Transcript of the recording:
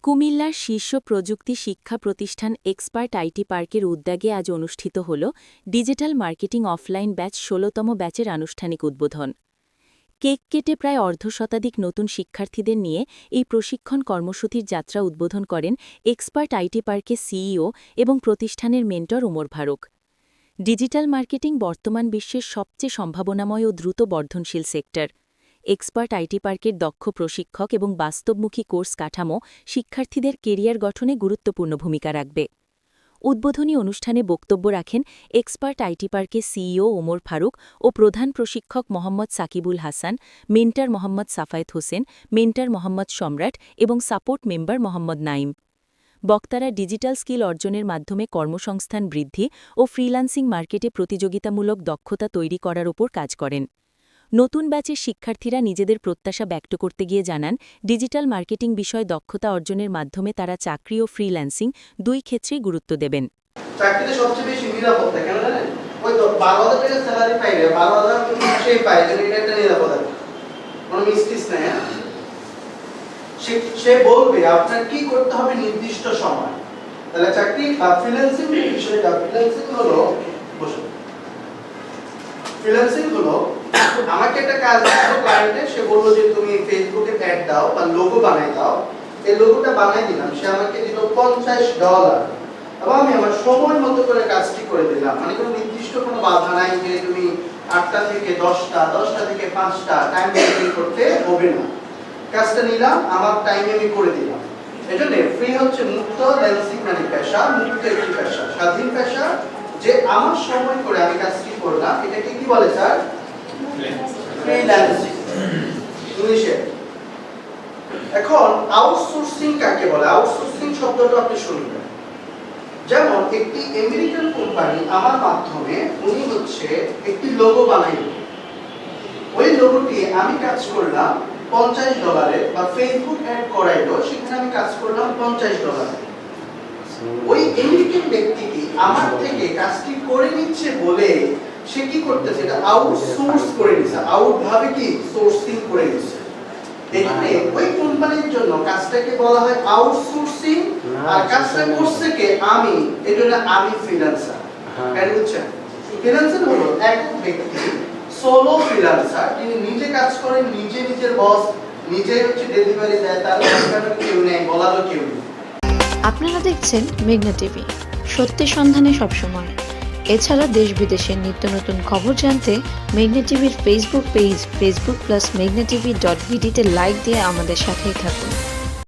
কুমিল্লার শীর্ষ প্রযুক্তি শিক্ষা প্রতিষ্ঠান এক্সপার্ট আইটি পার্কের উদ্যোগে আজ অনুষ্ঠিত হল ডিজিটাল মার্কেটিং অফলাইন ব্যাচ ১৬তম ব্যাচের আনুষ্ঠানিক উদ্বোধন। কেক কেটে প্রায় অর্ধশতাধিক নতুন শিক্ষার্থীদের নিয়ে এই প্রশিক্ষণ কর্মসূচির যাত্রা উদ্বোধন করেন এক্সপার্ট আইটি পার্কের সিইও এবং প্রতিষ্ঠানের mentor Omar Faruk. Digital marketing বর্তমান বিশ্বের সবচেয়ে সম্ভাবনাময় ও দ্রুত বর্ধনশীল সেক্টর। এক্সপার্ট আইটি পার্কের দক্ষ প্রশিক্ষক এবং বাস্তবমুখী কোর্স কাঠামো শিক্ষার্থীদের কেরিয়ার গঠনে গুরুত্বপূর্ণ ভূমিকা রাখবে। উদ্বোধনী অনুষ্ঠানে বক্তব্য রাখেন এক্সপার্ট আইটি পার্কের সিইও ওমর ফারুক ও প্রধান প্রশিক্ষক মোহাম্মদ সাকিবুল হাসান, মেন্টর মোহাম্মদ সাফায়েত হোসেন, মেন্টর মোহাম্মদ সম্রাট এবং সাপোর্ট মেম্বার মোহাম্মদ নাইম। বক্তারা ডিজিটাল স্কিল অর্জনের মাধ্যমে কর্মসংস্থান বৃদ্ধি ও ফ্রিল্যান্সিং মার্কেটে প্রতিযোগিতামূলক দক্ষতা তৈরি করার ওপর কাজ করেন। নতুন ব্যাচের শিক্ষার্থীরা নিজেদের প্রত্যাশা ব্যক্ত করতে গিয়ে জানান, ডিজিটাল মার্কেটিং বিষয়ে দক্ষতা অর্জনের মাধ্যমে তারা চাকরি ও ফ্রিল্যান্সিং দুই ক্ষেত্রেই গুরুত্ব দেবেন। চাকরিতে সবচেয়ে বেশি নিরাপত্তা কেন জানেন? ওই তো ১২,০০০ টাকা স্যালারি পাইলে ১২,০০০ সেই পায়, এটা একটা নিরাপত্তা, কোনো মিস্টিস নাই। সে বলবে আপনার কি করতে হবে নির্দিষ্ট সময়। তাহলে চাকরি বা ফ্রিল্যান্সিং বিষয়টা, ফ্রিল্যান্সিং হলো আমাকে একটা কাজ দিলো ক্লায়েন্টে, সে বললো যে তুমি ফেসবুকে অ্যাড দাও বা লোগো বানাই দাও। এই লোগোটা বানাই দিলাম, সে আমাকে দিল $50 এবং আমি আমার সময় মতো করে কাজটি করে দিলাম। মানে কোনো নির্দিষ্ট কোনো বাধা নাই যে তুমি ৮টা থেকে ১০টা, ১০টা থেকে ৫টা টাইম মেইনটেইন করতে হবে না। কাজটা নিলাম, আমার টাইমে আমি করে দিলাম। এজন্য ফ্রি হচ্ছে মুক্ত, ল্যান্সিং মানে পেশা, মুক্ত একটি পেশা, স্বাধীন পেশা, যে আমার সময় করে আমি কাজটি করলাম। এটাকে কি বলে স্যার? ফ্রিল্যান্সিং ইংলিশে। এখন আউটসোর্সিং কাকে বলে? আউটসোর্সিং শব্দটা আপনি শুনবেন। যেমন একটি আমেরিকান কোম্পানি আমার মাধ্যমে উনি হচ্ছে একটি লোগো বানাইল, ওই লোগোটি আমি কাজ করলাম $50 বা ফেসবুক অ্যাড করাইলো, সেখানে আমি কাজ করলাম $50। ওই আমেরিকান ব্যক্তিটি আমার থেকে কাজটি করে নিচ্ছে বলে সে কি করতেছে? এটা আউটসোর্স করে নিচ্ছে, আউট ভাবে কি সোর্সিং করে নিচ্ছে। এখানে ওই কোম্পানির জন্য কাজটাকে বলা হয় আউটসোর্সিং, আর কাজটা করছে কে? আমি। এজন্য আমি ফ্রিল্যান্সার। কেন বুঝছেন? ফ্রিল্যান্সার হলো একক ব্যক্তি, সোলো ফ্রিল্যান্সার, যিনি নিজে কাজ করেন, নিজে নিজের বস, নিজে হচ্ছে ডেলিভারি দেয়, তার কাছে কেউ নেই, বলারও কেউ নেই। আপনারা দেখছেন মেঘনা টিভি, সত্যি সন্ধানে সবসময়। এছাড়া দেশ বিদেশের নিত্য নতুন খবর জানতে মেঘনা টিভির ফেসবুক পেজ facebook+meghna tv.bd তে লাইক দিয়ে আমাদের সাথেই থাকুন।